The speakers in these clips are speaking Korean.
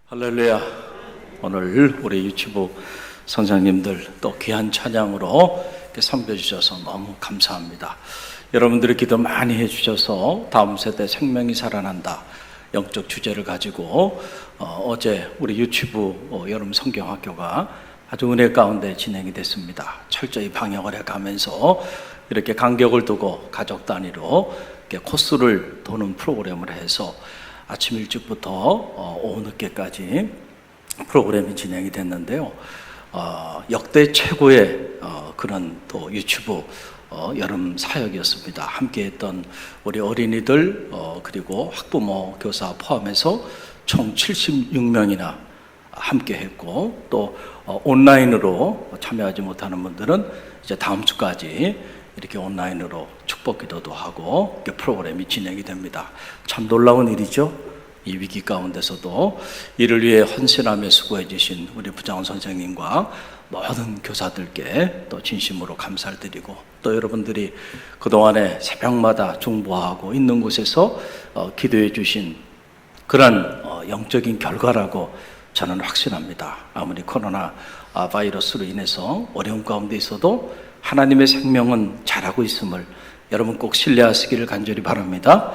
할렐루야. 오늘 우리 유치부 선생님들 또 귀한 찬양으로 이렇게 섬겨주셔서 너무 감사합니다. 여러분들이 기도 많이 해주셔서 다음 세대 생명이 살아난다 영적 주제를 가지고 어제 우리 유치부 여름 성경학교가 아주 은혜 가운데 진행이 됐습니다. 철저히 방역을 해가면서 이렇게 간격을 두고 가족 단위로 이렇게 코스를 도는 프로그램을 해서 아침 일찍부터 오후 늦게까지 프로그램이 진행이 됐는데요. 역대 최고의 그런 또 유치부 여름 사역이었습니다. 함께했던 우리 어린이들 그리고 학부모 교사 포함해서 총 76명이나 함께했고 또 온라인으로 참여하지 못하는 분들은 이제 다음 주까지 이렇게 온라인으로 축복 기도도 하고 이렇게 프로그램이 진행이 됩니다. 참 놀라운 일이죠. 이 위기 가운데서도 이를 위해 헌신하며 수고해 주신 우리 부장원 선생님과 모든 교사들께 또 진심으로 감사를 드리고 또 여러분들이 그동안에 새벽마다 중보하고 있는 곳에서 기도해 주신 그런 영적인 결과라고 저는 확신합니다. 아무리 코로나 바이러스로 인해서 어려운 가운데 있어도 하나님의 생명은 잘하고 있음을 여러분 꼭 신뢰하시기를 간절히 바랍니다.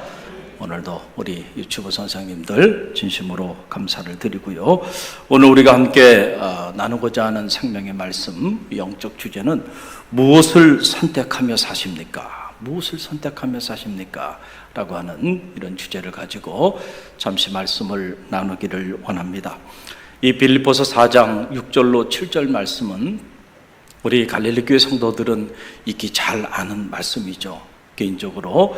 오늘도 우리 유튜브 선생님들 진심으로 감사를 드리고요. 오늘 우리가 함께 나누고자 하는 생명의 말씀, 영적 주제는 무엇을 선택하며 사십니까? 무엇을 선택하며 사십니까? 라고 하는 이런 주제를 가지고 잠시 말씀을 나누기를 원합니다. 이 빌립보서 4장 6절로 7절 말씀은 우리 갈릴리 교회 성도들은 익히 잘 아는 말씀이죠. 개인적으로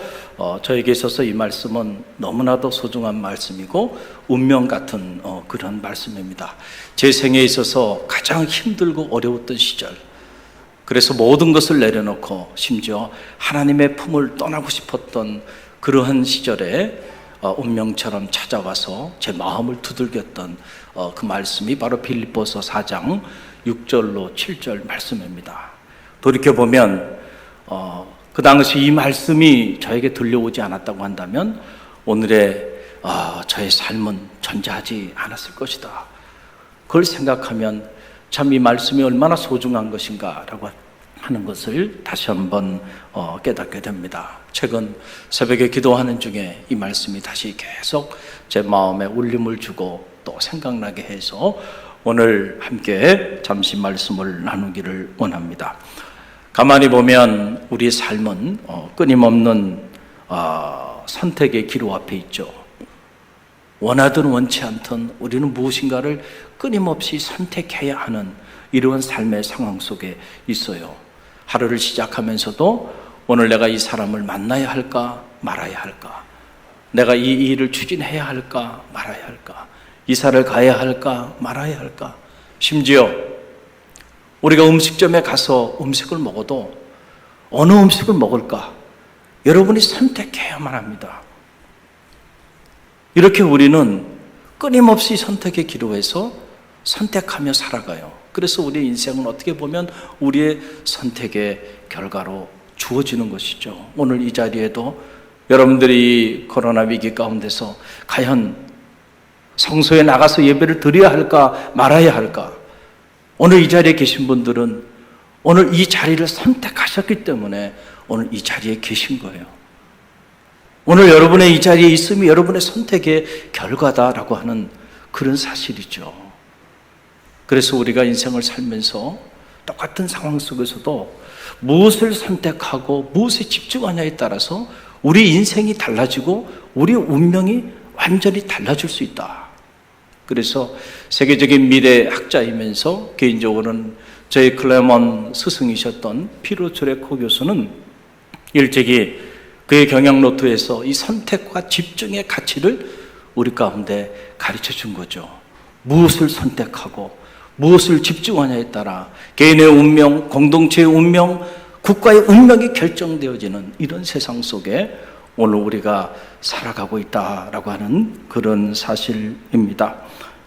저에게 있어서 이 말씀은 너무나도 소중한 말씀이고 운명 같은 그런 말씀입니다. 제 생에 있어서 가장 힘들고 어려웠던 시절, 그래서 모든 것을 내려놓고 심지어 하나님의 품을 떠나고 싶었던 그러한 시절에 운명처럼 찾아와서 제 마음을 두들겼던 그 말씀이 바로 빌립보서 4장 6절로 7절 말씀입니다. 돌이켜보면 그 당시 이 말씀이 저에게 들려오지 않았다고 한다면 오늘의 저의 삶은 존재하지 않았을 것이다. 그걸 생각하면 참 이 말씀이 얼마나 소중한 것인가 라고 하는 것을 다시 한번 깨닫게 됩니다. 최근 새벽에 기도하는 중에 이 말씀이 다시 계속 제 마음에 울림을 주고 또 생각나게 해서 오늘 함께 잠시 말씀을 나누기를 원합니다. 가만히 보면 우리 삶은 끊임없는 선택의 기로 앞에 있죠. 원하든 원치 않든 우리는 무엇인가를 끊임없이 선택해야 하는 이러한 삶의 상황 속에 있어요. 하루를 시작하면서도 오늘 내가 이 사람을 만나야 할까 말아야 할까, 내가 이 일을 추진해야 할까 말아야 할까, 이사를 가야 할까 말아야 할까, 심지어 우리가 음식점에 가서 음식을 먹어도 어느 음식을 먹을까 여러분이 선택해야만 합니다. 이렇게 우리는 끊임없이 선택의 기로에서 선택하며 살아가요. 그래서 우리의 인생은 어떻게 보면 우리의 선택의 결과로 주어지는 것이죠. 오늘 이 자리에도 여러분들이 코로나 위기 가운데서 과연 성소에 나가서 예배를 드려야 할까 말아야 할까, 오늘 이 자리에 계신 분들은 오늘 이 자리를 선택하셨기 때문에 오늘 이 자리에 계신 거예요. 오늘 여러분의 이 자리에 있음이 여러분의 선택의 결과다라고 하는 그런 사실이죠. 그래서 우리가 인생을 살면서 똑같은 상황 속에서도 무엇을 선택하고 무엇에 집중하냐에 따라서 우리 인생이 달라지고 우리의 운명이 완전히 달라질 수 있다. 그래서 세계적인 미래학자이면서 개인적으로는 저희 클레먼 스승이셨던 피로 주레코 교수는 일찍이 그의 경영 노트에서 이 선택과 집중의 가치를 우리 가운데 가르쳐 준 거죠. 무엇을 선택하고 무엇을 집중하냐에 따라 개인의 운명, 공동체의 운명, 국가의 운명이 결정되어지는 이런 세상 속에 오늘 우리가 살아가고 있다라고 하는 그런 사실입니다.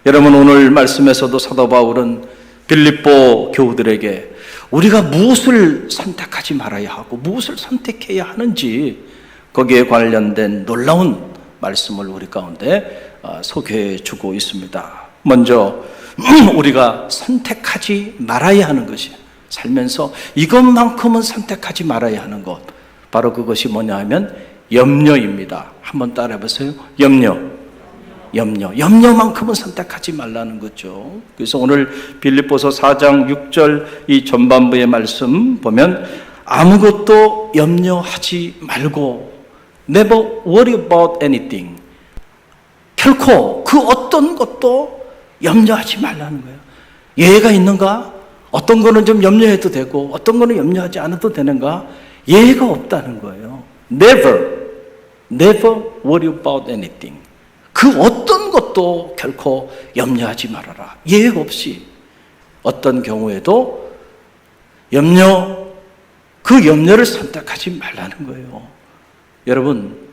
여러분, 오늘 말씀에서도 사도 바울은 빌립보 교우들에게 우리가 무엇을 선택하지 말아야 하고 무엇을 선택해야 하는지 거기에 관련된 놀라운 말씀을 우리 가운데 소개해 주고 있습니다. 먼저 우리가 선택하지 말아야 하는 것이, 살면서 이것만큼은 선택하지 말아야 하는 것, 바로 그것이 뭐냐 하면 염려입니다. 한번 따라해 보세요. 염려만큼은 선택하지 말라는 거죠. 그래서 오늘 빌립보서 4장 6절 이 전반부의 말씀 보면 아무것도 염려하지 말고 never worry about anything, 결코 그 어떤 것도 염려하지 말라는 거예요. 예외가 있는가? 어떤 거는 좀 염려해도 되고 어떤 거는 염려하지 않아도 되는가? 예외가 없다는 거예요. Never worry about anything. 그 어떤 것도 결코 염려하지 말아라. 예외 없이 어떤 경우에도 그 염려를 선택하지 말라는 거예요. 여러분,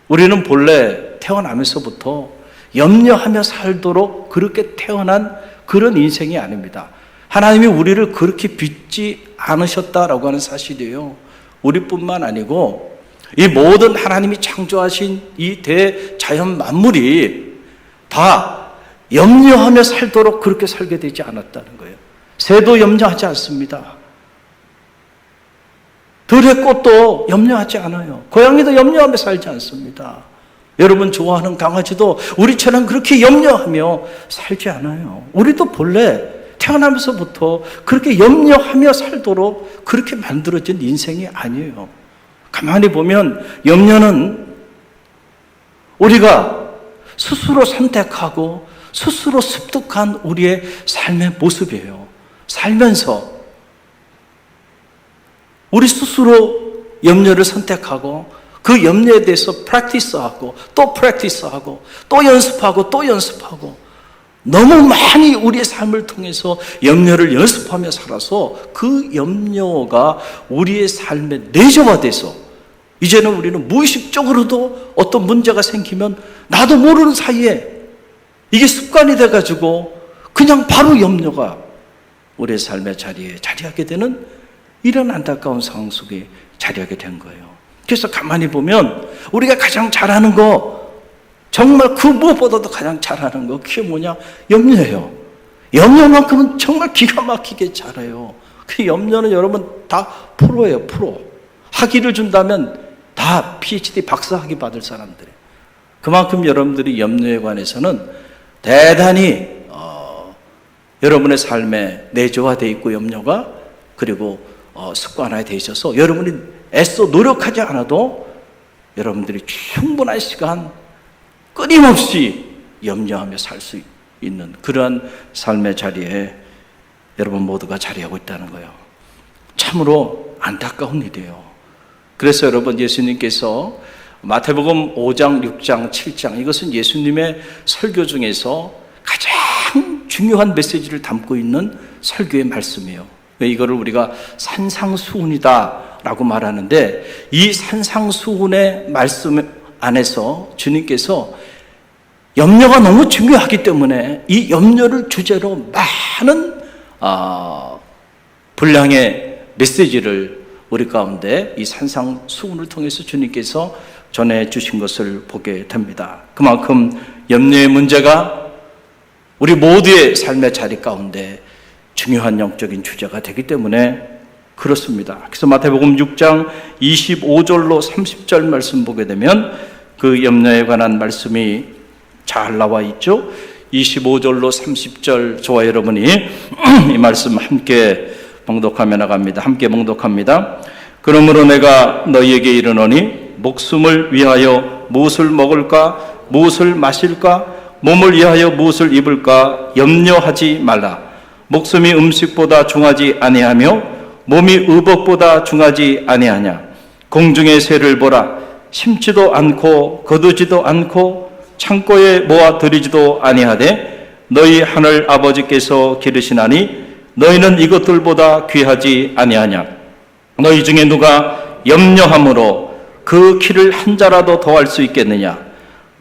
우리는 본래 태어나면서부터 염려하며 살도록 그렇게 태어난 그런 인생이 아닙니다. 하나님이 우리를 그렇게 빚지 않으셨다라고 하는 사실이에요. 우리뿐만 아니고 이 모든 하나님이 창조하신 이 대자연 만물이 다 염려하며 살도록 그렇게 살게 되지 않았다는 거예요. 새도 염려하지 않습니다. 들의 꽃도 염려하지 않아요. 고양이도 염려하며 살지 않습니다. 여러분 좋아하는 강아지도 우리처럼 그렇게 염려하며 살지 않아요. 우리도 본래 태어나면서부터 그렇게 염려하며 살도록 그렇게 만들어진 인생이 아니에요. 가만히 보면 염려는 우리가 스스로 선택하고 스스로 습득한 우리의 삶의 모습이에요. 살면서 우리 스스로 염려를 선택하고 그 염려에 대해서 프랙티스하고 또 프랙티스하고 또 연습하고 또 연습하고 너무 많이 우리의 삶을 통해서 염려를 연습하며 살아서 그 염려가 우리의 삶에 내재화돼서 이제는 우리는 무의식적으로도 어떤 문제가 생기면 나도 모르는 사이에 이게 습관이 돼가지고 그냥 바로 염려가 우리의 삶의 자리에 자리하게 되는 이런 안타까운 상황 속에 자리하게 된 거예요. 그래서 가만히 보면 우리가 가장 잘하는 거, 정말 그 무엇보다도 가장 잘하는 거, 그게 뭐냐? 염려예요. 염려만큼은 정말 기가 막히게 잘해요. 그 염려는 여러분 다 프로예요, 프로. 학위를 준다면 다 PhD 박사학위 받을 사람들이에요. 그만큼 여러분들이 염려에 관해서는 대단히 여러분의 삶에 내재화되어 있고 염려가 그리고 습관화되어 있어서 여러분이 애써 노력하지 않아도 여러분들이 충분한 시간 끊임없이 염려하며 살 수 있는 그러한 삶의 자리에 여러분 모두가 자리하고 있다는 거예요. 참으로 안타까운 일이에요. 그래서 여러분 예수님께서 마태복음 5장, 6장, 7장 이것은 예수님의 설교 중에서 가장 중요한 메시지를 담고 있는 설교의 말씀이에요. 이거를 우리가 산상수훈이다라고 말하는데 이 산상수훈의 말씀 안에서 주님께서 염려가 너무 중요하기 때문에 이 염려를 주제로 많은 분량의 메시지를 우리 가운데 이 산상수훈을 통해서 주님께서 전해주신 것을 보게 됩니다. 그만큼 염려의 문제가 우리 모두의 삶의 자리 가운데 중요한 영적인 주제가 되기 때문에 그렇습니다. 그래서 마태복음 6장 25절로 30절 말씀 보게 되면 그 염려에 관한 말씀이 잘 나와 있죠. 25절로 30절 저와 여러분이 이 말씀 함께 봉독하며 나갑니다. 함께 봉독합니다. 그러므로 내가 너희에게 이르노니 목숨을 위하여 무엇을 먹을까 무엇을 마실까 몸을 위하여 무엇을 입을까 염려하지 말라. 목숨이 음식보다 중하지 아니하며 몸이 의복보다 중하지 아니하냐. 공중의 새를 보라. 심지도 않고 거두지도 않고 창고에 모아 들이지도 아니하되 너희 하늘 아버지께서 기르시나니 너희는 이것들보다 귀하지 아니하냐. 너희 중에 누가 염려함으로 그 키를 한 자라도 더할 수 있겠느냐.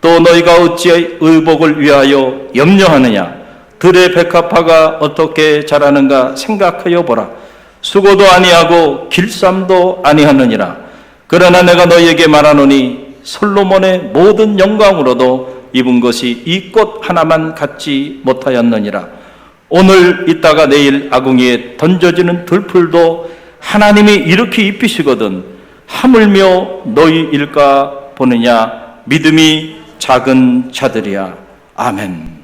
또 너희가 어찌 의복을 위하여 염려하느냐. 들의 백합화가 어떻게 자라는가 생각하여 보라. 수고도 아니하고 길쌈도 아니하느니라. 그러나 내가 너희에게 말하노니 솔로몬의 모든 영광으로도 입은 것이 이 꽃 하나만 갖지 못하였느니라. 오늘 있다가 내일 아궁이에 던져지는 들풀도 하나님이 이렇게 입히시거든 하물며 너희일까 보느냐. 믿음이 작은 자들이야. 아멘.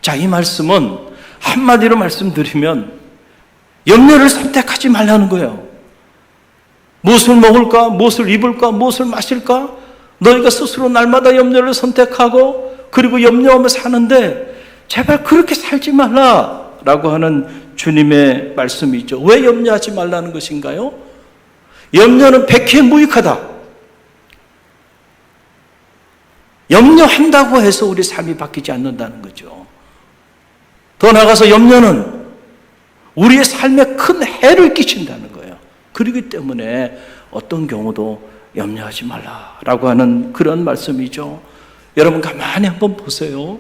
자, 이 말씀은 한마디로 말씀드리면 염려를 선택하지 말라는 거예요. 무엇을 먹을까? 무엇을 입을까? 무엇을 마실까? 너희가 스스로 날마다 염려를 선택하고 그리고 염려하며 사는데 제발 그렇게 살지 말라라고 하는 주님의 말씀이죠. 왜 염려하지 말라는 것인가요? 염려는 백해무익하다. 염려한다고 해서 우리 삶이 바뀌지 않는다는 거죠. 더 나아가서 염려는 우리의 삶에 큰 해를 끼친다는 거예요. 그렇기 때문에 어떤 경우도 염려하지 말라라고 하는 그런 말씀이죠. 여러분 가만히 한번 보세요.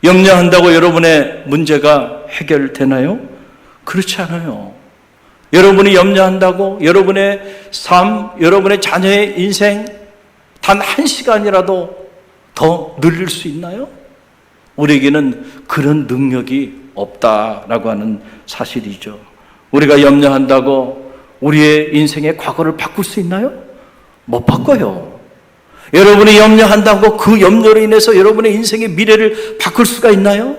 염려한다고 여러분의 문제가 해결되나요? 그렇지 않아요. 여러분이 염려한다고 여러분의 삶, 여러분의 자녀의 인생 단 한 시간이라도 더 늘릴 수 있나요? 우리에게는 그런 능력이 없다라고 하는 사실이죠. 우리가 염려한다고 우리의 인생의 과거를 바꿀 수 있나요? 못 바꿔요. 여러분이 염려한다고 그 염려로 인해서 여러분의 인생의 미래를 바꿀 수가 있나요?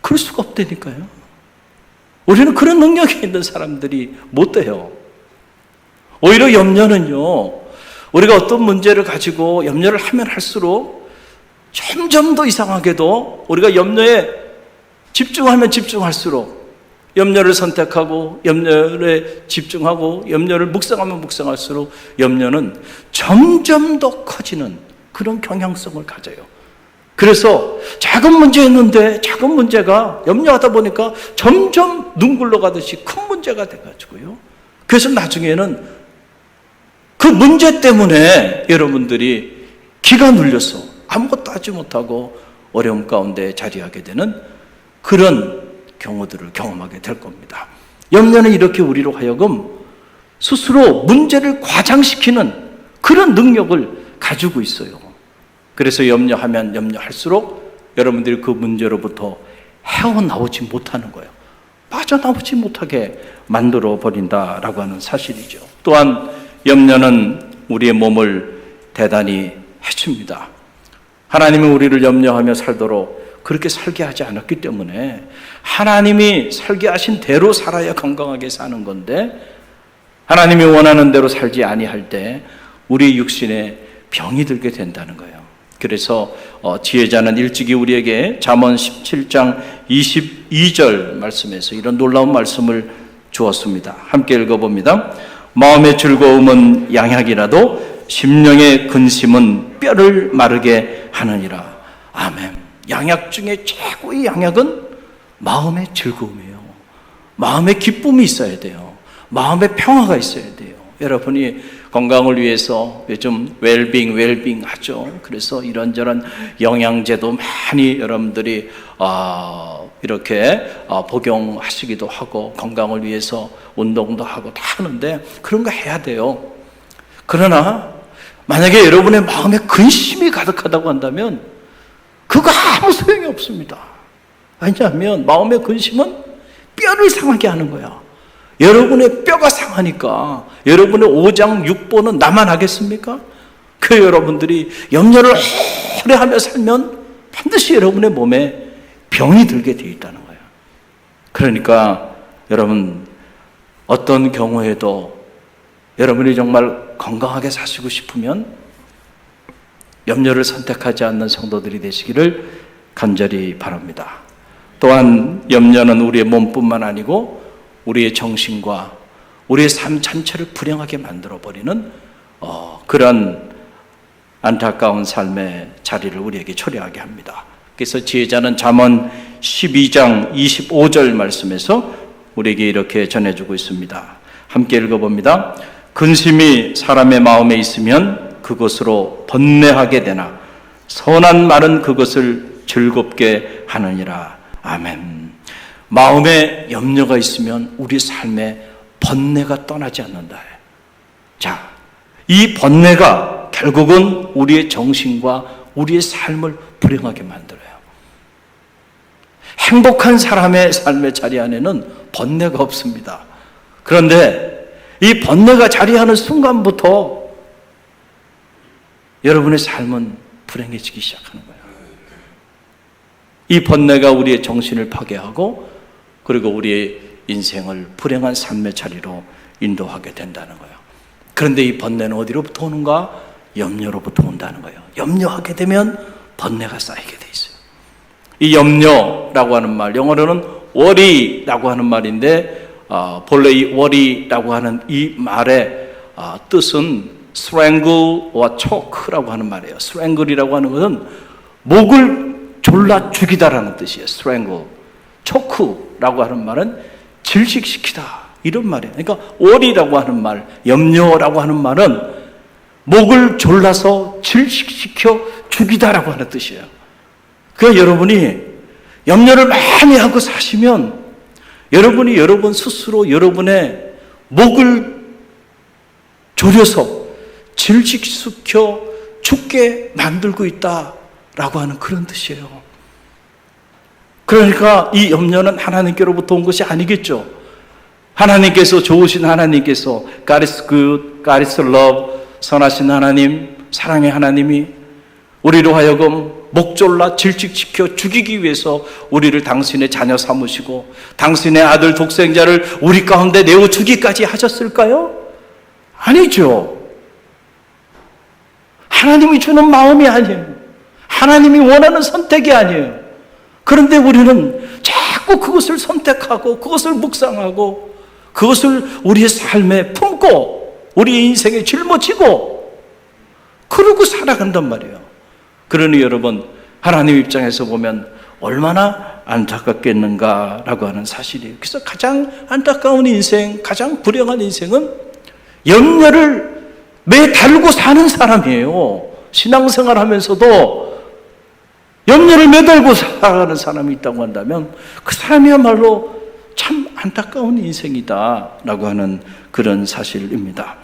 그럴 수가 없다니까요. 우리는 그런 능력이 있는 사람들이 못 돼요. 오히려 염려는요, 우리가 어떤 문제를 가지고 염려를 하면 할수록 점점 더 이상하게도 우리가 염려에 집중하면 집중할수록 염려를 선택하고 염려에 집중하고 염려를 묵상하면 묵상할수록 염려는 점점 더 커지는 그런 경향성을 가져요. 그래서 작은 문제였는데 작은 문제가 염려하다 보니까 점점 눈 굴러가듯이 큰 문제가 돼가지고요. 그래서 나중에는 그 문제 때문에 여러분들이 기가 눌려서 아무것도 하지 못하고 어려움 가운데 자리하게 되는 그런 경우들을 경험하게 될 겁니다. 염려는 이렇게 우리로 하여금 스스로 문제를 과장시키는 그런 능력을 가지고 있어요. 그래서 염려하면 염려할수록 여러분들이 그 문제로부터 헤어나오지 못하는 거예요. 빠져나오지 못하게 만들어 버린다라고 하는 사실이죠. 또한 염려는 우리의 몸을 대단히 해칩니다. 하나님은 우리를 염려하며 살도록 그렇게 살게 하지 않았기 때문에 하나님이 살게 하신 대로 살아야 건강하게 사는 건데 하나님이 원하는 대로 살지 아니할 때 우리 육신에 병이 들게 된다는 거예요. 그래서 지혜자는 일찍이 우리에게 잠언 17장 22절 말씀에서 이런 놀라운 말씀을 주었습니다. 함께 읽어봅니다. 마음의 즐거움은 양약이라도 심령의 근심은 뼈를 마르게 하느니라. 아멘. 양약 중에 최고의 양약은 마음의 즐거움이에요. 마음의 기쁨이 있어야 돼요. 마음의 평화가 있어야 돼요. 여러분이 건강을 위해서 요즘 웰빙 하죠. 그래서 이런저런 영양제도 많이 여러분들이 이렇게 복용하시기도 하고 건강을 위해서 운동도 하고 다 하는데 그런 거 해야 돼요. 그러나 만약에 여러분의 마음에 근심이 가득하다고 한다면 그거 아무 소용이 없습니다. 왜냐하면 마음의 근심은 뼈를 상하게 하는 거야. 여러분의 뼈가 상하니까 여러분의 오장육부는 나만 하겠습니까? 그 여러분들이 염려를 오래 하며 살면 반드시 여러분의 몸에 병이 들게 되어 있다는 거예요. 그러니까 여러분 어떤 경우에도 여러분이 정말 건강하게 사시고 싶으면 염려를 선택하지 않는 성도들이 되시기를 간절히 바랍니다. 또한 염려는 우리의 몸뿐만 아니고 우리의 정신과 우리의 삶 전체를 불행하게 만들어버리는 그런 안타까운 삶의 자리를 우리에게 초래하게 합니다. 그래서 지혜자는 잠언 12장 25절 말씀에서 우리에게 이렇게 전해주고 있습니다. 함께 읽어봅니다. 근심이 사람의 마음에 있으면 그것으로 번뇌하게 되나 선한 말은 그것을 즐겁게 하느니라. 아멘. 마음에 염려가 있으면 우리 삶에 번뇌가 떠나지 않는다. 자, 이 번뇌가 결국은 우리의 정신과 우리의 삶을 불행하게 만들어요. 행복한 사람의 삶의 자리 안에는 번뇌가 없습니다. 그런데 이 번뇌가 자리하는 순간부터 여러분의 삶은 불행해지기 시작하는 거예요. 이 번뇌가 우리의 정신을 파괴하고 그리고 우리의 인생을 불행한 삶의 자리로 인도하게 된다는 거예요. 그런데 이 번뇌는 어디로부터 오는가? 염려로부터 온다는 거예요. 염려하게 되면 번뇌가 쌓이게 돼 있어요. 이 염려라고 하는 말, 영어로는 worry라고 하는 말인데 본래 이 worry라고 하는 이 말의 뜻은 strangle와 choke라고 하는 말이에요. strangle이라고 하는 것은 목을 졸라 죽이다라는 뜻이에요. strangle. choke라고 하는 말은 질식시키다 이런 말이에요. 그러니까 worry라고 하는 말, 염려라고 하는 말은 목을 졸라서 질식시켜 죽이다라고 하는 뜻이에요. 그러니까 여러분이 염려를 많이 하고 사시면 여러분이 여러분 스스로 여러분의 목을 졸여서 질식시켜 죽게 만들고 있다라고 하는 그런 뜻이에요. 그러니까 이 염려는 하나님께로부터 온 것이 아니겠죠. 하나님께서 좋으신 하나님께서 God is good, God is love, 선하신 하나님, 사랑의 하나님이 우리로 하여금 목졸라 질식시켜 죽이기 위해서 우리를 당신의 자녀 삼으시고 당신의 아들 독생자를 우리 가운데 내어주기까지 하셨을까요? 아니죠. 하나님이 주는 마음이 아니에요. 하나님이 원하는 선택이 아니에요. 그런데 우리는 자꾸 그것을 선택하고 그것을 묵상하고 그것을 우리의 삶에 품고 우리의 인생에 짊어지고 그러고 살아간단 말이에요. 그러니 여러분, 하나님 입장에서 보면 얼마나 안타깝겠는가라고 하는 사실이에요. 그래서 가장 안타까운 인생, 가장 불행한 인생은 염려를 매달고 사는 사람이에요. 신앙생활 하면서도 염려를 매달고 살아가는 사람이 있다고 한다면 그 사람이야말로 참 안타까운 인생이다라고 하는 그런 사실입니다.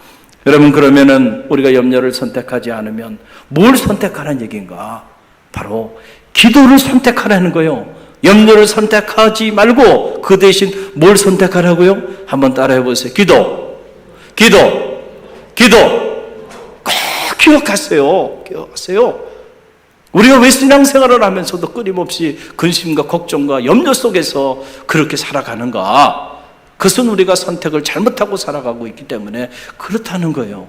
여러분, 그러면은 우리가 염려를 선택하지 않으면 뭘 선택하라는 얘기인가? 바로 기도를 선택하라는 거예요. 염려를 선택하지 말고 그 대신 뭘 선택하라고요? 한번 따라해 보세요. 기도. 꼭 기억하세요. 우리가 왜 신앙생활을 하면서도 끊임없이 근심과 걱정과 염려 속에서 그렇게 살아가는가? 그것은 우리가 선택을 잘못하고 살아가고 있기 때문에 그렇다는 거예요.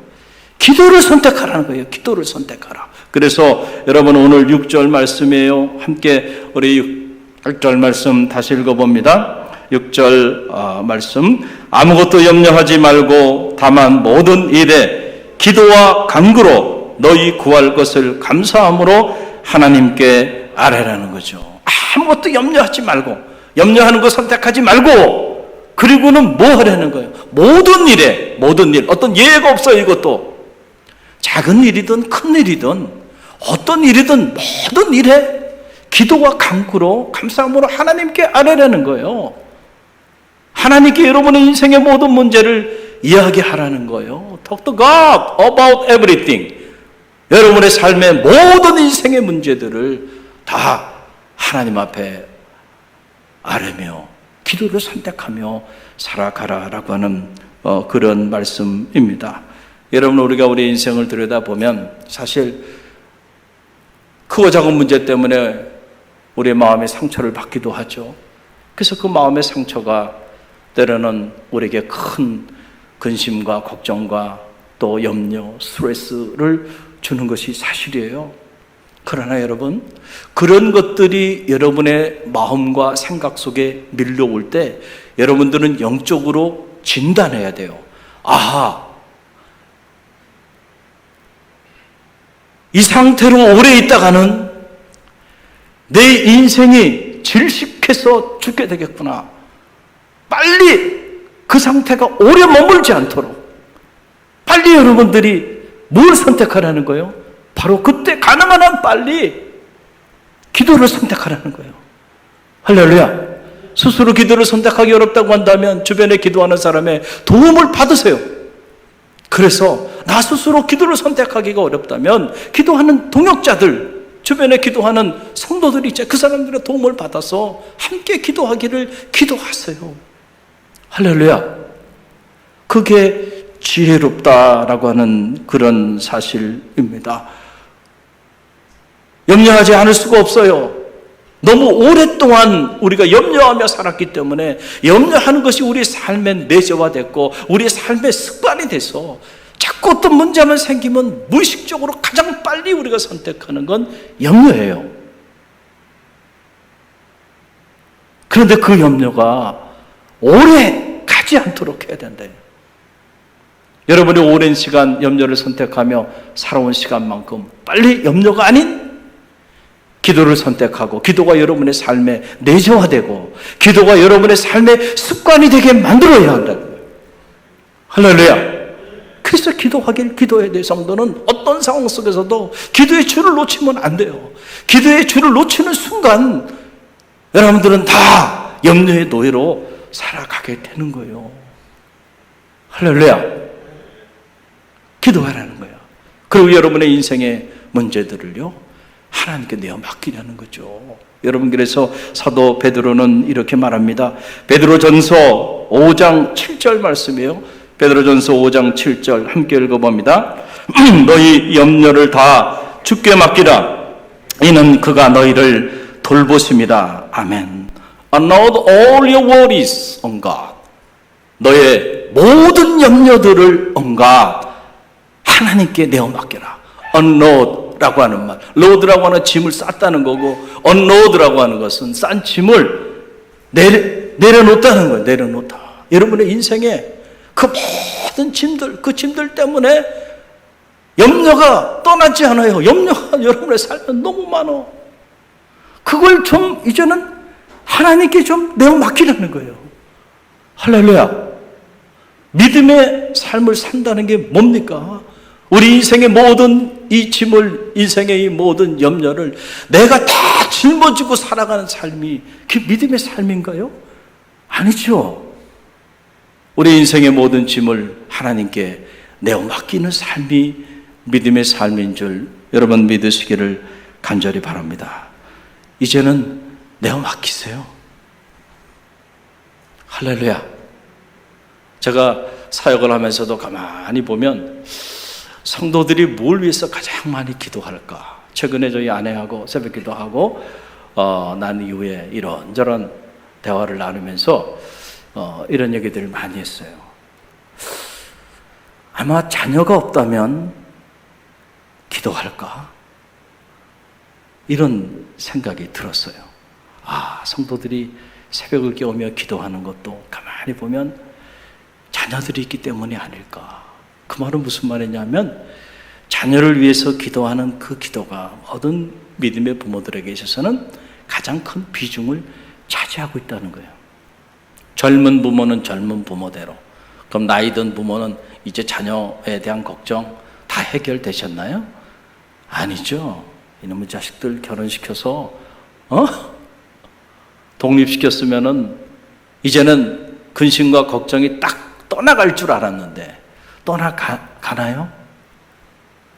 기도를 선택하라는 거예요. 기도를 선택하라. 그래서 여러분, 오늘 6절 말씀이에요. 함께 우리 6절 말씀 다시 읽어봅니다. 6절 말씀. 아무것도 염려하지 말고 다만 모든 일에 기도와 간구로 너희 구할 것을 감사함으로 하나님께 아뢰라는 거죠. 아무것도 염려하지 말고, 염려하는 거 선택하지 말고, 그리고는 뭐 하라는 거예요? 모든 일에, 모든 일, 어떤 예외가 없어요. 이것도 작은 일이든 큰 일이든 어떤 일이든 모든 일에 기도와 간구로 감사함으로 하나님께 아뢰라는 거예요. 하나님께 여러분의 인생의 모든 문제를 이야기하라는 거예요. Talk to God about everything. 여러분의 삶의 모든 인생의 문제들을 다 하나님 앞에 아뢰며 기도를 선택하며 살아가라라고 하는 그런 말씀입니다. 여러분, 우리가 우리 인생을 들여다보면 사실 크고 작은 문제 때문에 우리의 마음에 상처를 받기도 하죠. 그래서 그 마음의 상처가 때로는 우리에게 큰 근심과 걱정과 또 염려, 스트레스를 주는 것이 사실이에요. 그러나 여러분, 그런 것들이 여러분의 마음과 생각 속에 밀려올 때 여러분들은 영적으로 진단해야 돼요. 아하, 이 상태로 오래 있다가는 내 인생이 질식해서 죽게 되겠구나. 빨리 그 상태가 오래 머물지 않도록 빨리 여러분들이 뭘 선택하라는 거예요? 바로 그때 가능한 한 빨리 기도를 선택하라는 거예요. 할렐루야. 스스로 기도를 선택하기 어렵다고 한다면 주변에 기도하는 사람의 도움을 받으세요. 그래서 나 스스로 기도를 선택하기가 어렵다면 기도하는 동역자들, 주변에 기도하는 성도들이 있죠. 그 사람들의 도움을 받아서 함께 기도하기를 기도하세요. 할렐루야. 그게 지혜롭다라고 하는 그런 사실입니다. 염려하지 않을 수가 없어요. 너무 오랫동안 우리가 염려하며 살았기 때문에 염려하는 것이 우리 삶의 내재화됐고 우리 삶의 습관이 돼서 자꾸 어떤 문제만 생기면 무의식적으로 가장 빨리 우리가 선택하는 건 염려예요. 그런데 그 염려가 오래 가지 않도록 해야 된대요. 여러분이 오랜 시간 염려를 선택하며 살아온 시간만큼 빨리 염려가 아닌 기도를 선택하고 기도가 여러분의 삶에 내재화되고 기도가 여러분의 삶의 습관이 되게 만들어야 한다는 거예요. 할렐루야. 그래서 기도해야 될 성도는 어떤 상황 속에서도 기도의 줄을 놓치면 안 돼요. 기도의 줄을 놓치는 순간 여러분들은 다 염려의 노예로 살아가게 되는 거예요. 할렐루야. 기도하라는 거예요. 그리고 여러분의 인생의 문제들을요 하나님께 내어 맡기라는 거죠. 여러분, 그래서 사도 베드로는 이렇게 말합니다. 베드로전서 5장 7절 말씀이에요. 베드로전서 5장 7절 함께 읽어봅니다. 너희 염려를 다 주께 맡기라. 이는 그가 너희를 돌보심이다. 아멘. Unload all your worries on God. 너의 모든 염려들을 on God 하나님께 내어 맡겨라. Unload라고 하는 말, load라고 하는 짐을 쌌다는 거고, unload라고 하는 것은 싼 짐을 내려놓다는 거예요. 내려놓다. 여러분의 인생에 그 모든 짐들, 그 짐들 때문에 염려가 떠나지 않아요. 염려가 여러분의 삶에 너무 많아. 그걸 좀 이제는 하나님께 좀 내어 맡기라는 거예요. 할렐루야. 믿음의 삶을 산다는 게 뭡니까? 우리 인생의 모든 이 짐을, 인생의 이 모든 염려를 내가 다 짊어지고 살아가는 삶이 그게 믿음의 삶인가요? 아니죠. 우리 인생의 모든 짐을 하나님께 내어 맡기는 삶이 믿음의 삶인 줄 여러분 믿으시기를 간절히 바랍니다. 이제는 내어 맡기세요. 할렐루야. 제가 사역을 하면서도 가만히 보면 성도들이 뭘 위해서 가장 많이 기도할까? 최근에 저희 아내하고 새벽 기도하고 난 이후에 이런저런 대화를 나누면서 이런 얘기들을 많이 했어요. 아마 자녀가 없다면 기도할까? 이런 생각이 들었어요. 성도들이 새벽을 깨우며 기도하는 것도 가만히 보면 자녀들이 있기 때문이 아닐까? 그 말은 무슨 말이냐면 자녀를 위해서 기도하는 그 기도가 모든 믿음의 부모들에게 있어서는 가장 큰 비중을 차지하고 있다는 거예요. 젊은 부모는 젊은 부모대로, 그럼 나이 든 부모는 이제 자녀에 대한 걱정 다 해결되셨나요? 아니죠. 이놈의 자식들 결혼시켜서 독립시켰으면은 이제는 근심과 걱정이 딱 떠나갈 줄 알았는데 떠나가나요?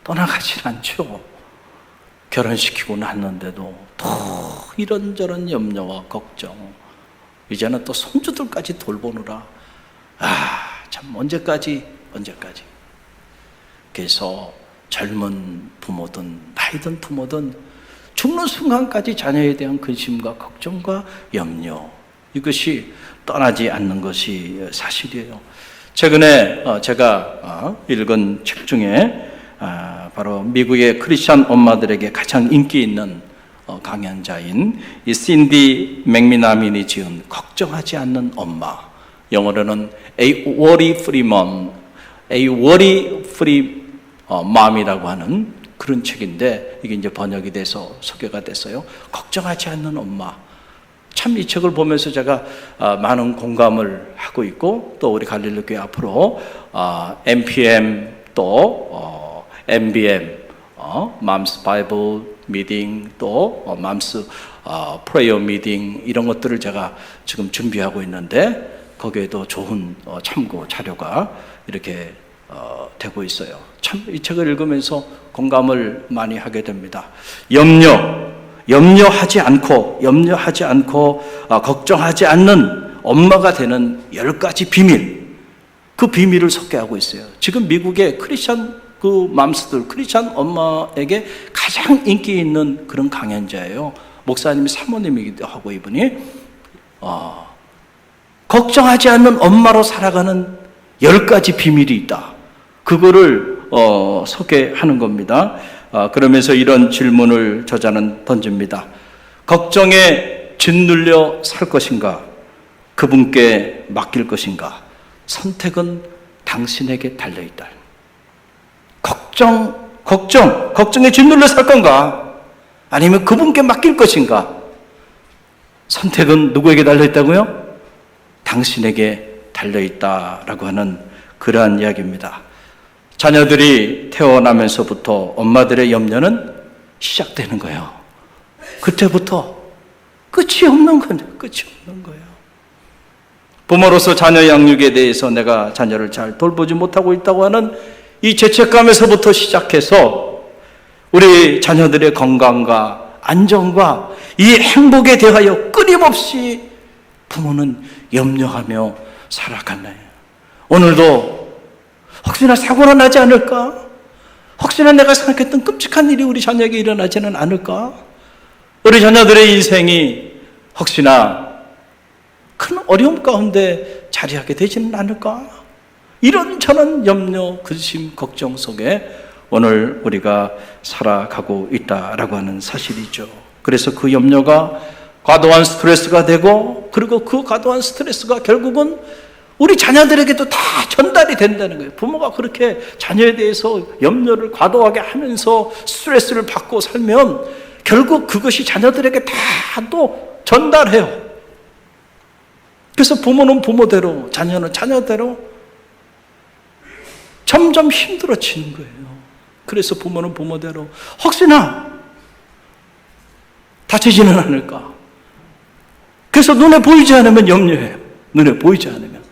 떠나가질 않죠. 결혼시키고 났는데도 또 이런저런 염려와 걱정, 이제는 또 손주들까지 돌보느라 참 언제까지. 그래서 젊은 부모든 나이 든 부모든 죽는 순간까지 자녀에 대한 근심과 걱정과 염려, 이것이 떠나지 않는 것이 사실이에요. 최근에 제가 읽은 책 중에 바로 미국의 크리스찬 엄마들에게 가장 인기 있는 강연자인 이 신디 맥미나민이 지은 걱정하지 않는 엄마, 영어로는 A Worry Free Mom, A Worry Free Mom이라고 하는 그런 책인데 이게 이제 번역이 돼서 소개가 됐어요. 걱정하지 않는 엄마. 참 이 책을 보면서 제가 많은 공감을 하고 있고, 또 우리 갈릴리 교회 앞으로 MPM 또 MBM Moms Bible Meeting 또 Moms Prayer Meeting 이런 것들을 제가 지금 준비하고 있는데 거기에도 좋은 참고 자료가 이렇게 되고 있어요. 참 이 책을 읽으면서 공감을 많이 하게 됩니다. 염려하지 않고 걱정하지 않는 엄마가 되는 10가지 비밀, 그 비밀을 소개하고 있어요. 지금 미국의 크리스찬 맘스들, 크리스찬 엄마에게 가장 인기 있는 그런 강연자예요. 목사님이 사모님이기도 하고, 이분이 걱정하지 않는 엄마로 살아가는 10가지 비밀이 있다. 그거를 소개하는 겁니다. 그러면서 이런 질문을 저자는 던집니다. 걱정에 짓눌려 살 것인가? 그분께 맡길 것인가? 선택은 당신에게 달려있다. 걱정에 짓눌려 살 건가? 아니면 그분께 맡길 것인가? 선택은 누구에게 달려있다고요? 당신에게 달려있다라고 하는 그러한 이야기입니다. 자녀들이 태어나면서부터 엄마들의 염려는 시작되는 거예요. 그때부터 끝이 없는 거예요. 부모로서 자녀 양육에 대해서 내가 자녀를 잘 돌보지 못하고 있다고 하는 이 죄책감에서부터 시작해서 우리 자녀들의 건강과 안정과 이 행복에 대하여 끊임없이 부모는 염려하며 살아가나요? 오늘도 혹시나 사고가 나지 않을까? 혹시나 내가 생각했던 끔찍한 일이 우리 자녀에게 일어나지는 않을까? 우리 자녀들의 인생이 혹시나 큰 어려움 가운데 자리하게 되지는 않을까? 이런저런 염려, 근심, 걱정 속에 오늘 우리가 살아가고 있다라고 하는 사실이죠. 그래서 그 염려가 과도한 스트레스가 되고, 그리고 그 과도한 스트레스가 결국은 우리 자녀들에게도 다 전달이 된다는 거예요. 부모가 그렇게 자녀에 대해서 염려를 과도하게 하면서 스트레스를 받고 살면 결국 그것이 자녀들에게 다 또 전달해요. 그래서 부모는 부모대로, 자녀는 자녀대로 점점 힘들어지는 거예요. 그래서 부모는 부모대로 혹시나 다치지는 않을까? 그래서 눈에 보이지 않으면 염려해요. 눈에 보이지 않으면.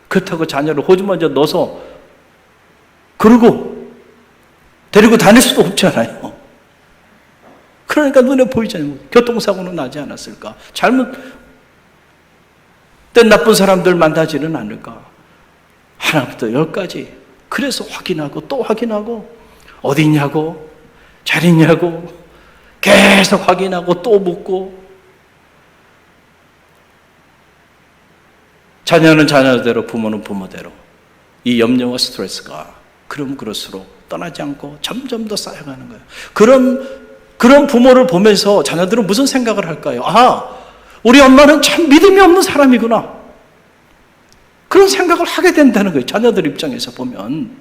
그렇다고 자녀를 호주 먼저 넣어서 그러고 데리고 다닐 수도 없잖아요. 그러니까 눈에 보이지 않으면 교통사고는 나지 않았을까? 잘못된 나쁜 사람들 만나지는 않을까? 하나부터 10까지. 그래서 확인하고 또 확인하고 어디 있냐고, 잘 있냐고 계속 확인하고 또 묻고, 자녀는 자녀대로, 부모는 부모대로 이 염려와 스트레스가 그럼 그럴수록 떠나지 않고 점점 더 쌓여가는 거예요. 그런 부모를 보면서 자녀들은 무슨 생각을 할까요? 우리 엄마는 참 믿음이 없는 사람이구나. 그런 생각을 하게 된다는 거예요. 자녀들 입장에서 보면.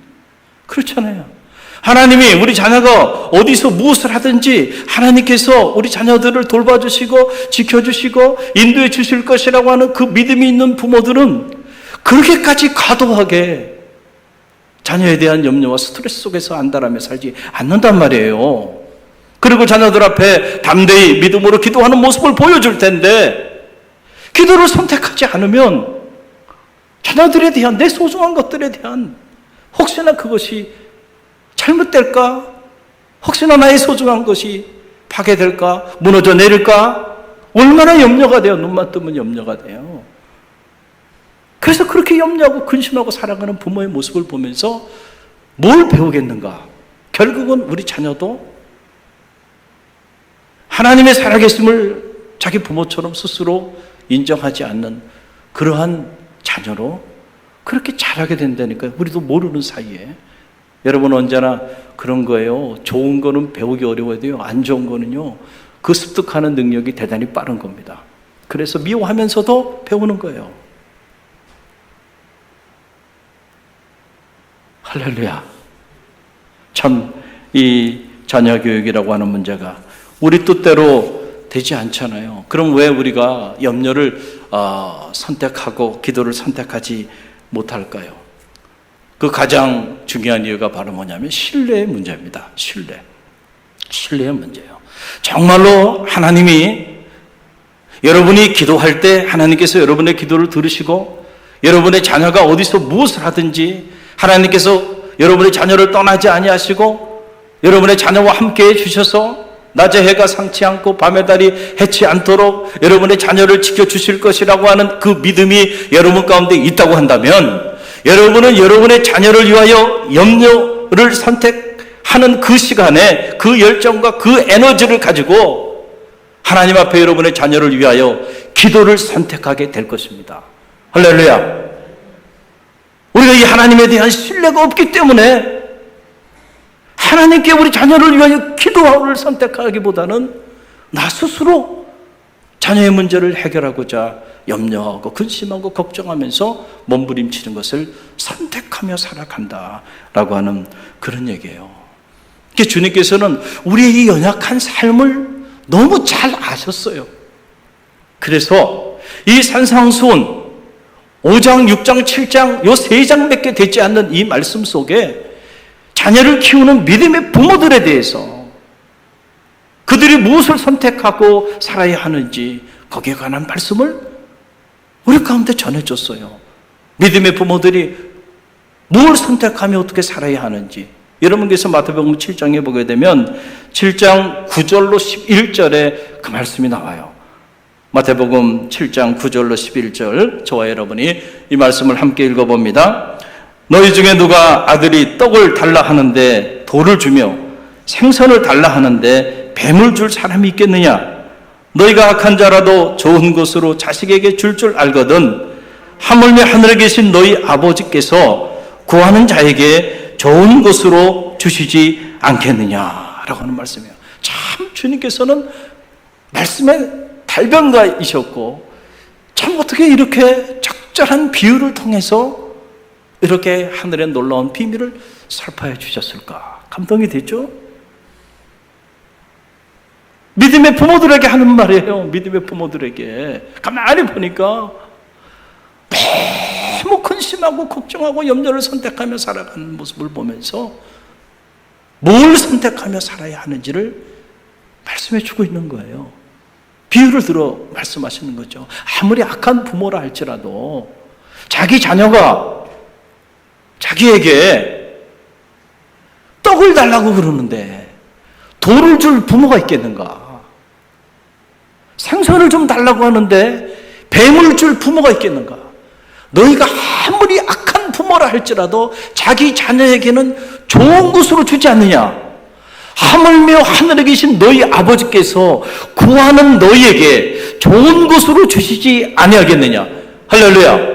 그렇잖아요. 하나님이 우리 자녀가 어디서 무엇을 하든지 하나님께서 우리 자녀들을 돌봐주시고 지켜주시고 인도해 주실 것이라고 하는 그 믿음이 있는 부모들은 그렇게까지 과도하게 자녀에 대한 염려와 스트레스 속에서 안달하며 살지 않는단 말이에요. 그리고 자녀들 앞에 담대히 믿음으로 기도하는 모습을 보여줄 텐데, 기도를 선택하지 않으면 자녀들에 대한, 내 소중한 것들에 대한 혹시나 그것이 잘못될까? 혹시나 나의 소중한 것이 파괴될까? 무너져 내릴까? 얼마나 염려가 돼요. 눈만 뜨면 염려가 돼요. 그래서 그렇게 염려하고 근심하고 살아가는 부모의 모습을 보면서 뭘 배우겠는가? 결국은 우리 자녀도 하나님의 살아계심을 자기 부모처럼 스스로 인정하지 않는 그러한 자녀로 그렇게 자라게 된다니까요. 우리도 모르는 사이에. 여러분, 언제나 그런 거예요. 좋은 거는 배우기 어려워도요, 안 좋은 거는요, 그 습득하는 능력이 대단히 빠른 겁니다. 그래서 미워하면서도 배우는 거예요. 할렐루야. 참 이 자녀 교육이라고 하는 문제가 우리 뜻대로 되지 않잖아요. 그럼 왜 우리가 염려를 선택하고 기도를 선택하지 못할까요? 그 가장 중요한 이유가 바로 뭐냐면 신뢰의 문제입니다. 신뢰의 문제예요. 정말로 하나님이 여러분이 기도할 때 하나님께서 여러분의 기도를 들으시고 여러분의 자녀가 어디서 무엇을 하든지 하나님께서 여러분의 자녀를 떠나지 아니하시고 여러분의 자녀와 함께 해주셔서 낮에 해가 상치 않고 밤의 달이 해치 않도록 여러분의 자녀를 지켜주실 것이라고 하는 그 믿음이 여러분 가운데 있다고 한다면 여러분은 여러분의 자녀를 위하여 염려를 선택하는 그 시간에 그 열정과 그 에너지를 가지고 하나님 앞에 여러분의 자녀를 위하여 기도를 선택하게 될 것입니다. 할렐루야. 우리가 이 하나님에 대한 신뢰가 없기 때문에 하나님께 우리 자녀를 위하여 기도를 선택하기보다는 나 스스로 자녀의 문제를 해결하고자 염려하고 근심하고 걱정하면서 몸부림치는 것을 선택하며 살아간다라고 하는 그런 얘기예요. 주님께서는 우리의 이 연약한 삶을 너무 잘 아셨어요. 그래서 이 산상수훈 5장, 6장, 7장 요 3장밖에 되지 않는 이 말씀 속에 자녀를 키우는 믿음의 부모들에 대해서 그들이 무엇을 선택하고 살아야 하는지 거기에 관한 말씀을 우리 가운데 전해줬어요. 믿음의 부모들이 뭘 선택하며 어떻게 살아야 하는지 여러분께서 마태복음 7장에 보게 되면 7장 9절로 11절에 그 말씀이 나와요. 마태복음 7장 9절로 11절 저와 여러분이 이 말씀을 함께 읽어봅니다. 너희 중에 누가 아들이 떡을 달라 하는데 돌을 주며 생선을 달라 하는데 뱀을 줄 사람이 있겠느냐? 너희가 악한 자라도 좋은 것으로 자식에게 줄 알거든 하물며 하늘에 계신 너희 아버지께서 구하는 자에게 좋은 것으로 주시지 않겠느냐라고 하는 말씀이에요. 참 주님께서는 말씀에 달변가이셨고 참 어떻게 이렇게 적절한 비유를 통해서 이렇게 하늘의 놀라운 비밀을 설파해 주셨을까? 감동이 됐죠? 믿음의 부모들에게 하는 말이에요. 믿음의 부모들에게. 가만히 보니까 너무 근심하고 걱정하고 염려를 선택하며 살아가는 모습을 보면서 뭘 선택하며 살아야 하는지를 말씀해 주고 있는 거예요. 비유를 들어 말씀하시는 거죠. 아무리 악한 부모라 할지라도 자기 자녀가 자기에게 떡을 달라고 그러는데 돌을 줄 부모가 있겠는가? 생선을 좀 달라고 하는데 뱀을 줄 부모가 있겠는가? 너희가 아무리 악한 부모라 할지라도 자기 자녀에게는 좋은 것으로 주지 않느냐? 하물며 하늘에 계신 너희 아버지께서 구하는 너희에게 좋은 것으로 주시지 아니하겠느냐? 할렐루야.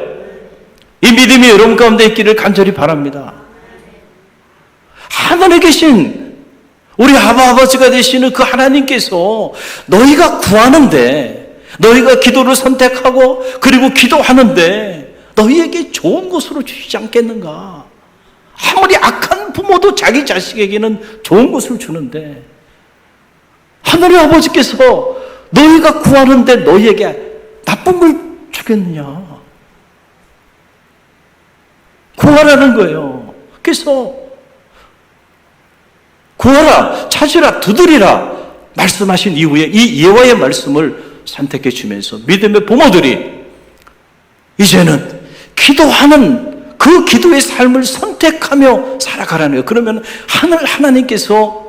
이 믿음이 여러분 가운데 있기를 간절히 바랍니다. 하늘에 계신 우리 아버지가 되시는 그 하나님께서 너희가 구하는데 너희가 기도를 선택하고 그리고 기도하는데 너희에게 좋은 것으로 주시지 않겠는가? 아무리 악한 부모도 자기 자식에게는 좋은 것을 주는데 하늘의 아버지께서 너희가 구하는데 너희에게 나쁜 걸 주겠느냐? 구하라는 거예요. 그래서 구하라, 찾으라, 두드리라 말씀하신 이후에 이 예화의 말씀을 선택해 주면서 믿음의 부모들이 이제는 기도하는 그 기도의 삶을 선택하며 살아가라는 거예요. 그러면 하나님께서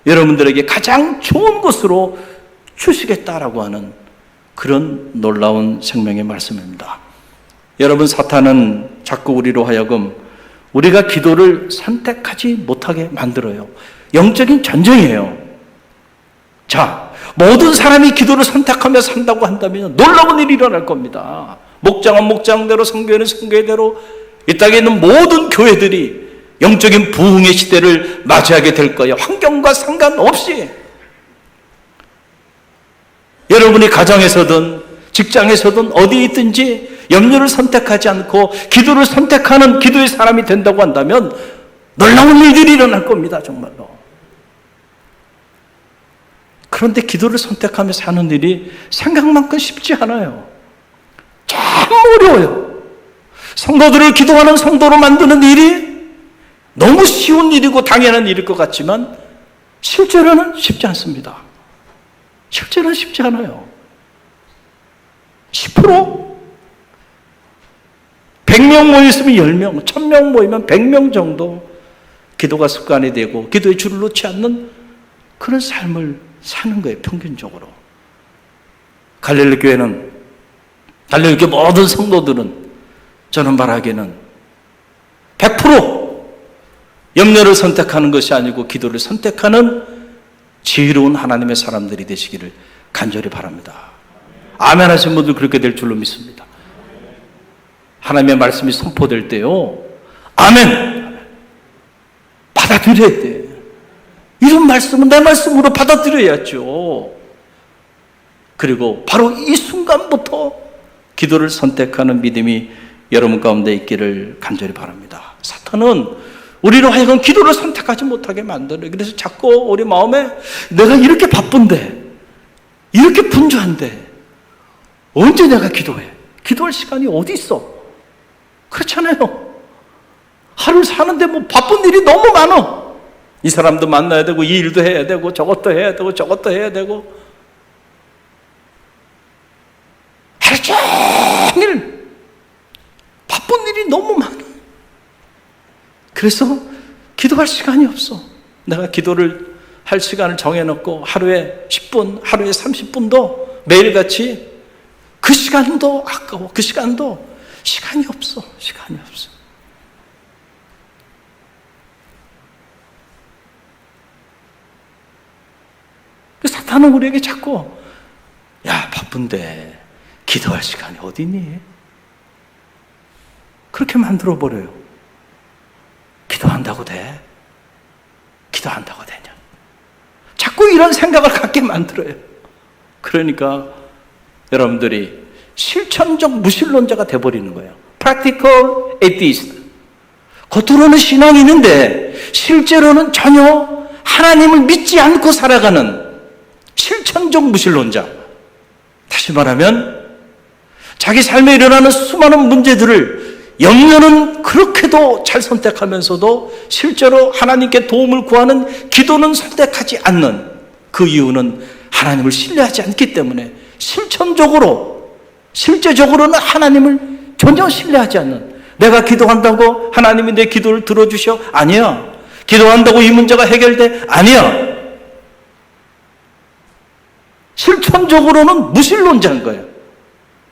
여러분들에게 가장 좋은 것으로 주시겠다라고 하는 그런 놀라운 생명의 말씀입니다. 여러분, 사탄은 자꾸 우리로 하여금 우리가 기도를 선택하지 못하게 만들어요. 영적인 전쟁이에요. 자, 모든 사람이 기도를 선택하며 산다고 한다면 놀라운 일이 일어날 겁니다. 목장은 목장대로, 성교회는 성교회대로 이 땅에 있는 모든 교회들이 영적인 부흥의 시대를 맞이하게 될 거예요. 환경과 상관없이. 여러분이 가정에서든 직장에서든 어디에 있든지 염려를 선택하지 않고 기도를 선택하는 기도의 사람이 된다고 한다면 놀라운 일들이 일어날 겁니다. 정말로. 그런데 기도를 선택하며 사는 일이 생각만큼 쉽지 않아요. 참 어려워요. 성도들을 기도하는 성도로 만드는 일이 너무 쉬운 일이고 당연한 일일 것 같지만 실제로는 쉽지 않습니다. 실제로는 쉽지 않아요. 10%? 100명 모였으면 10명, 1000명 모이면 100명 정도 기도가 습관이 되고 기도의 줄을 놓지 않는 그런 삶을 사는 거예요. 평균적으로. 갈릴리 교회는, 갈릴리 교회 모든 성도들은 저는 말하기에는 100% 염려를 선택하는 것이 아니고 기도를 선택하는 지혜로운 하나님의 사람들이 되시기를 간절히 바랍니다. 아멘 하신 분들 그렇게 될 줄로 믿습니다. 하나님의 말씀이 선포될 때요, 아멘! 받아들여야 돼. 이런 말씀은 내 말씀으로 받아들여야죠. 그리고 바로 이 순간부터 기도를 선택하는 믿음이 여러분 가운데 있기를 간절히 바랍니다. 사탄은 우리로 하여금 기도를 선택하지 못하게 만들어요. 그래서 자꾸 우리 마음에 내가 이렇게 바쁜데, 이렇게 분주한데 언제 내가 기도해? 기도할 시간이 어디 있어? 그렇잖아요. 하루를 사는데 뭐 바쁜 일이 너무 많아. 이 사람도 만나야 되고, 이 일도 해야 되고, 저것도 해야 되고, 저것도 해야 되고, 하루 종일 바쁜 일이 너무 많아. 그래서 기도할 시간이 없어. 내가 기도를 할 시간을 정해놓고 하루에 10분, 하루에 30분도 매일같이 그 시간도 아까워. 그 시간도 시간이 없어. 시간이 없어. 사탄은 우리에게 자꾸 야, 바쁜데 기도할 시간이 어디 있니? 그렇게 만들어버려요. 기도한다고 돼? 기도한다고 되냐? 자꾸 이런 생각을 갖게 만들어요. 그러니까 여러분들이 실천적 무신론자가 돼버리는 거예요. Practical atheist. 겉으로는 신앙이 있는데 실제로는 전혀 하나님을 믿지 않고 살아가는 실천적 무신론자. 다시 말하면 자기 삶에 일어나는 수많은 문제들을 염려는 그렇게도 잘 선택하면서도 실제로 하나님께 도움을 구하는 기도는 선택하지 않는 그 이유는 하나님을 신뢰하지 않기 때문에 실제적으로는 하나님을 전혀 신뢰하지 않는, 내가 기도한다고 하나님이 내 기도를 들어주셔? 아니야. 기도한다고 이 문제가 해결돼? 아니야. 실천적으로는 무신론자인 거예요.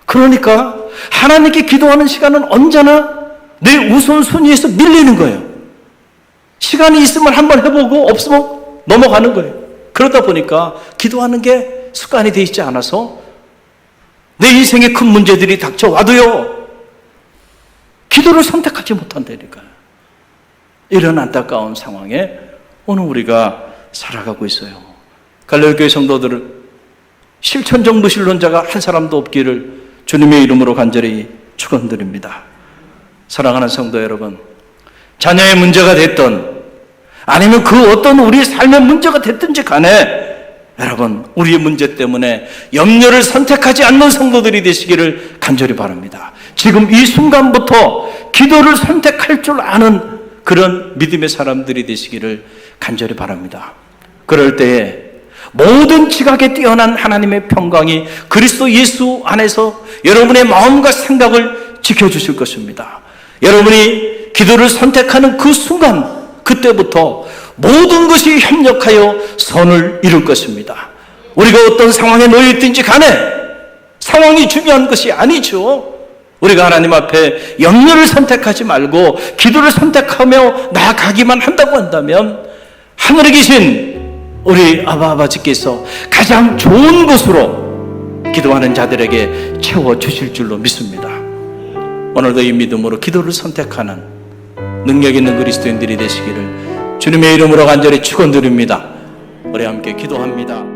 그러니까 하나님께 기도하는 시간은 언제나 내 우선순위에서 밀리는 거예요. 시간이 있으면 한번 해보고 없으면 넘어가는 거예요. 그러다 보니까 기도하는 게 습관이 되어 있지 않아서 내 인생에 큰 문제들이 닥쳐와도요, 기도를 선택하지 못한다니까요. 이런 안타까운 상황에 오늘 우리가 살아가고 있어요. 갈릴리 교회 성도들은 실천적 무신론자가 한 사람도 없기를 주님의 이름으로 간절히 축원드립니다. 사랑하는 성도 여러분, 자녀의 문제가 됐든 아니면 그 어떤 우리의 삶의 문제가 됐든지 간에 여러분, 우리의 문제 때문에 염려를 선택하지 않는 성도들이 되시기를 간절히 바랍니다. 지금 이 순간부터 기도를 선택할 줄 아는 그런 믿음의 사람들이 되시기를 간절히 바랍니다. 그럴 때에 모든 지각에 뛰어난 하나님의 평강이 그리스도 예수 안에서 여러분의 마음과 생각을 지켜주실 것입니다. 여러분이 기도를 선택하는 그 순간, 그때부터 모든 것이 협력하여 선을 이룰 것입니다. 우리가 어떤 상황에 놓여 있든지 간에 상황이 중요한 것이 아니죠. 우리가 하나님 앞에 염려를 선택하지 말고 기도를 선택하며 나아가기만 한다고 한다면 하늘에 계신 우리 아버지께서 가장 좋은 곳으로 기도하는 자들에게 채워주실 줄로 믿습니다. 오늘도 이 믿음으로 기도를 선택하는 능력 있는 그리스도인들이 되시기를 주님의 이름으로 간절히 축원드립니다. 우리 함께 기도합니다.